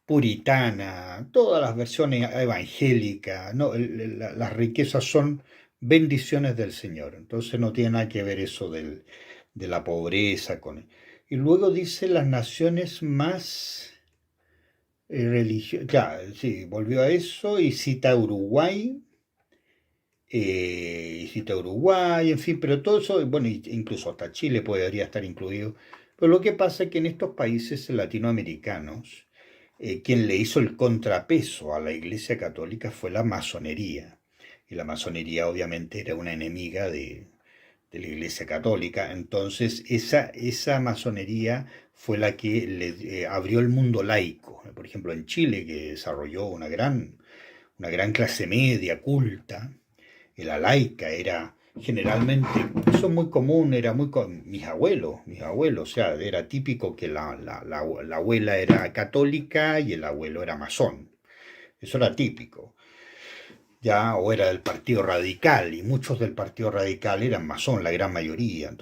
puritana, todas las versiones evangélicas, no, las riquezas son bendiciones del Señor. Entonces no tiene nada que ver eso de la pobreza con... Y luego dice las naciones más religiosas. Claro, sí, volvió a eso y cita Uruguay, en fin, pero todo eso, bueno, incluso hasta Chile podría estar incluido. Pero lo que pasa es que en estos países latinoamericanos, quien le hizo el contrapeso a la Iglesia Católica fue la masonería. Y la masonería obviamente era una enemiga de la Iglesia Católica. Entonces esa masonería fue la que le abrió el mundo laico. Por ejemplo, en Chile, que desarrolló una gran clase media, culta, la laica era generalmente, eso es muy común, era muy mis abuelos, o sea, era típico que la abuela era católica y el abuelo era masón. Eso era típico. Ya, o era del Partido Radical, y muchos del Partido Radical eran masón, la gran mayoría.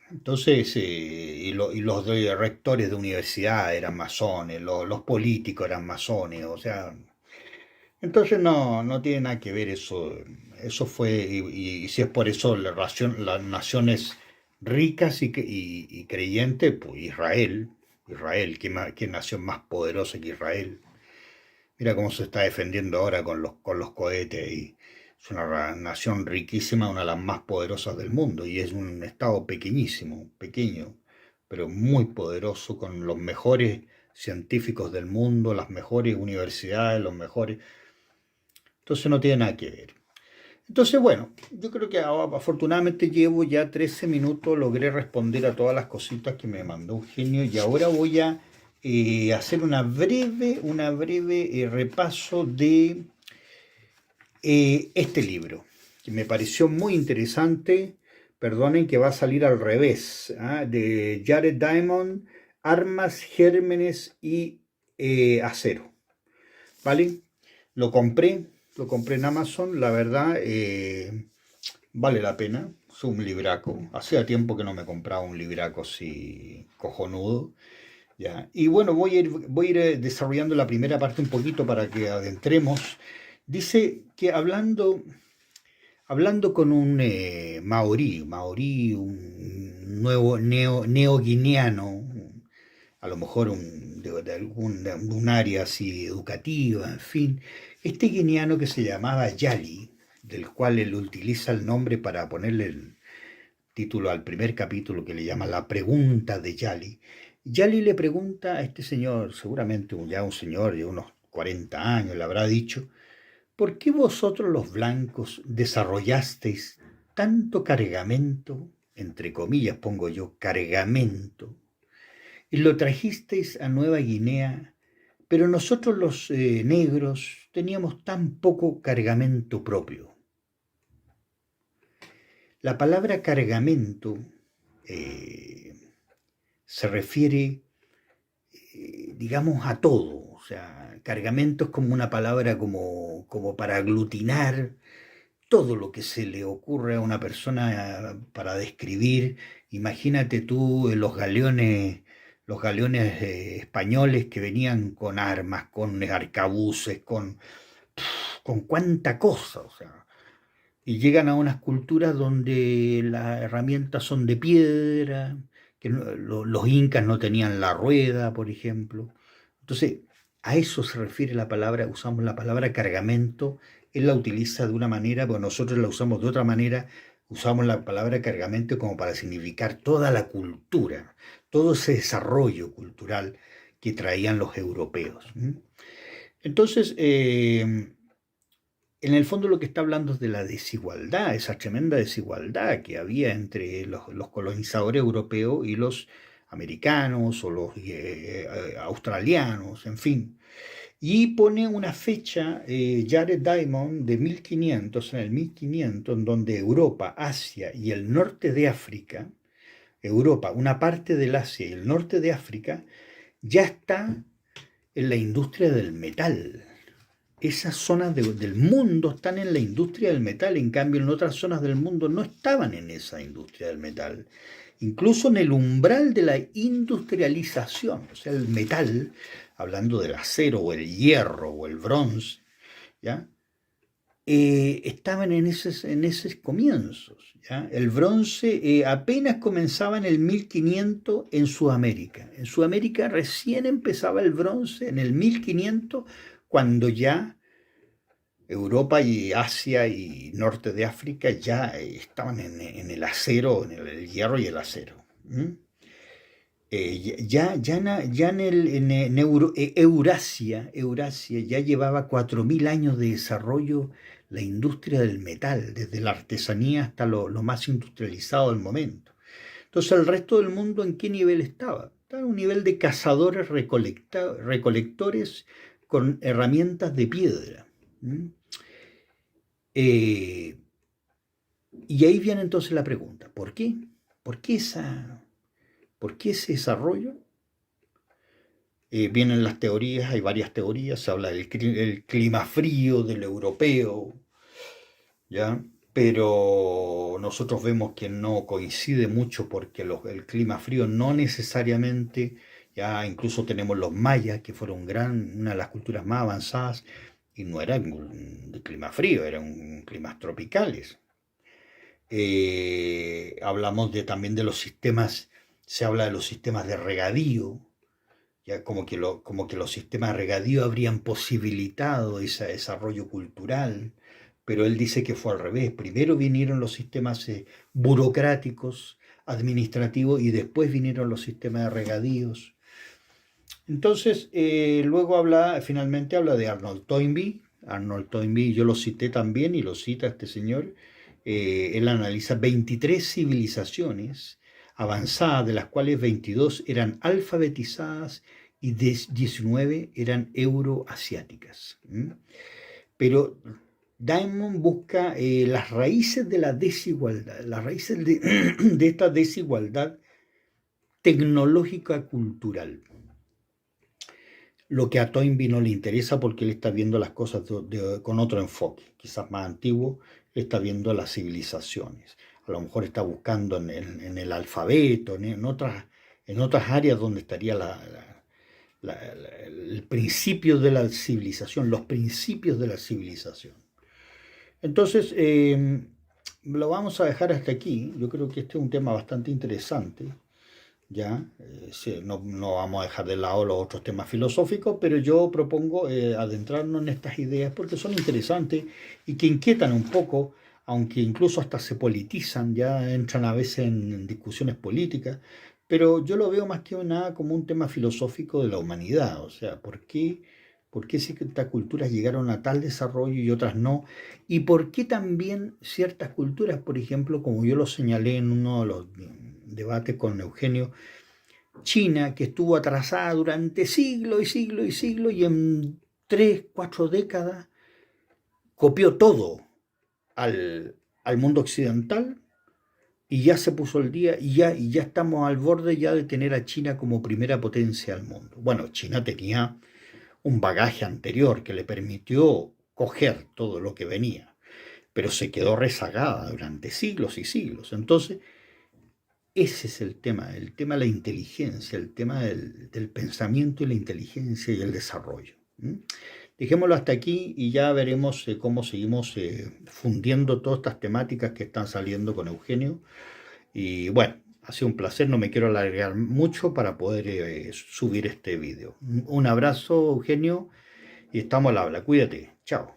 Y los rectores de universidad eran masones, los políticos eran masones, o sea, entonces no tiene nada que ver eso. Eso fue, y si es por eso las naciones ricas y creyentes, pues Israel, ¿qué nación más poderosa que Israel? Mira cómo se está defendiendo ahora con los cohetes. Y es una nación riquísima, una de las más poderosas del mundo, y es un estado pequeñísimo, pequeño, pero muy poderoso, con los mejores científicos del mundo, las mejores universidades, los mejores. Entonces no tiene nada que ver. Entonces, bueno, yo creo que afortunadamente llevo ya 13 minutos, logré responder a todas las cositas que me mandó Eugenio, y ahora voy a hacer una breve repaso de este libro, que me pareció muy interesante. Perdonen que va a salir al revés, ¿ah? De Jared Diamond, Armas, Gérmenes y Acero. ¿Vale? Lo compré, lo compré en Amazon, la verdad, vale la pena, es un libraco. Hacía tiempo que no me compraba un libraco así cojonudo, ¿ya? Y bueno, voy a ir desarrollando la primera parte un poquito para que adentremos. Dice que hablando con un maorí, un nuevo neoguineano, a lo mejor de un área así educativa, en fin. Este guineano que se llamaba Yali, del cual él utiliza el nombre para ponerle el título al primer capítulo, que le llama La pregunta de Yali. Yali le pregunta a este señor, seguramente ya un señor de unos 40 años, le habrá dicho: ¿por qué vosotros los blancos desarrollasteis tanto cargamento, entre comillas pongo yo, cargamento, y lo trajisteis a Nueva Guinea, pero nosotros los negros teníamos tan poco cargamento propio? La palabra cargamento eh, se refiere, digamos, a todo. O sea, cargamento es como una palabra como para aglutinar todo lo que se le ocurre a una persona para describir. Imagínate tú los galeones españoles que venían con armas, con arcabuces, con cuánta cosa, o sea, y llegan a unas culturas donde las herramientas son de piedra, que los incas no tenían la rueda, por ejemplo. Entonces, a eso se refiere la palabra, usamos la palabra cargamento. Él la utiliza de una manera, pero nosotros la usamos de otra manera. Usamos la palabra cargamento como para significar toda la cultura, todo ese desarrollo cultural que traían los europeos. Entonces, en el fondo lo que está hablando es de la desigualdad, esa tremenda desigualdad que había entre los colonizadores europeos y los americanos o los australianos, en fin. Y pone una fecha, Jared Diamond, de 1500, en el 1500, en donde Europa, Asia y el norte de África, Europa, una parte del Asia y el norte de África, ya está en la industria del metal. esas zonas del mundo están en la industria del metal, en cambio en otras zonas del mundo no estaban en esa industria del metal. Incluso en el umbral de la industrialización, o sea, el metal, hablando del acero o el hierro o el bronce, ¿ya? Estaban en esos comienzos. ¿Ya? El bronce apenas comenzaba en el 1500 en Sudamérica. En Sudamérica recién empezaba el bronce en el 1500, cuando ya Europa y Asia y norte de África ya estaban en el acero, en el hierro y el acero. Ya en Eurasia, Eurasia ya llevaba 4000 años de desarrollo la industria del metal, desde la artesanía hasta lo más industrializado del momento. Entonces, el resto del mundo, ¿en qué nivel estaba? Estaba en un nivel de cazadores recolectores con herramientas de piedra. Y ahí viene entonces la pregunta, ¿por qué? ¿Por qué ese desarrollo? Vienen las teorías, hay varias teorías, se habla del clima frío, del europeo, ¿ya? Pero nosotros vemos que no coincide mucho, porque el clima frío no necesariamente, ya incluso tenemos los mayas, que fueron una de las culturas más avanzadas, y no eran de clima frío, eran climas tropicales. Hablamos también de los sistemas, se habla de los sistemas de regadío, ya como que los sistemas de regadío habrían posibilitado ese desarrollo cultural, pero él dice que fue al revés. Primero vinieron los sistemas burocráticos, administrativos, y después vinieron los sistemas de regadíos. Entonces, luego finalmente habla de Arnold Toynbee. Arnold Toynbee, yo lo cité también y lo cita este señor. Él analiza 23 civilizaciones avanzadas, de las cuales 22 eran alfabetizadas y 19 eran euroasiáticas. Pero Diamond busca las raíces de la desigualdad, las raíces de esta desigualdad tecnológica cultural. Lo que a Toynbee no le interesa, porque él está viendo las cosas con otro enfoque, quizás más antiguo. Está viendo las civilizaciones. A lo mejor está buscando en el alfabeto, en otras áreas donde estaría el principio de la civilización, los principios de la civilización. Entonces, lo vamos a dejar hasta aquí. Yo creo que este es un tema bastante interesante. Ya, no vamos a dejar de lado los otros temas filosóficos, pero yo propongo adentrarnos en estas ideas porque son interesantes y que inquietan un poco, aunque incluso hasta se politizan, ya entran a veces en discusiones políticas, pero yo lo veo más que nada como un tema filosófico de la humanidad. O sea, ¿por qué ciertas culturas llegaron a tal desarrollo y otras no? ¿Y por qué también ciertas culturas, por ejemplo, como yo lo señalé en uno de los debates con Eugenio, China, que estuvo atrasada durante siglos y siglos y siglos, y en 3, 4 décadas copió todo al mundo occidental, y ya se puso el día, y ya estamos al borde ya de tener a China como primera potencia del mundo. Bueno, China tenía un bagaje anterior que le permitió coger todo lo que venía, pero se quedó rezagada durante siglos y siglos. Entonces, ese es el tema de la inteligencia, el tema del pensamiento y la inteligencia y el desarrollo. Dejémoslo hasta aquí y ya veremos cómo seguimos fundiendo todas estas temáticas que están saliendo con Eugenio. Y bueno, ha sido un placer, no me quiero alargar mucho para poder subir este video. Un abrazo, Eugenio, y estamos al habla. Cuídate. Chao.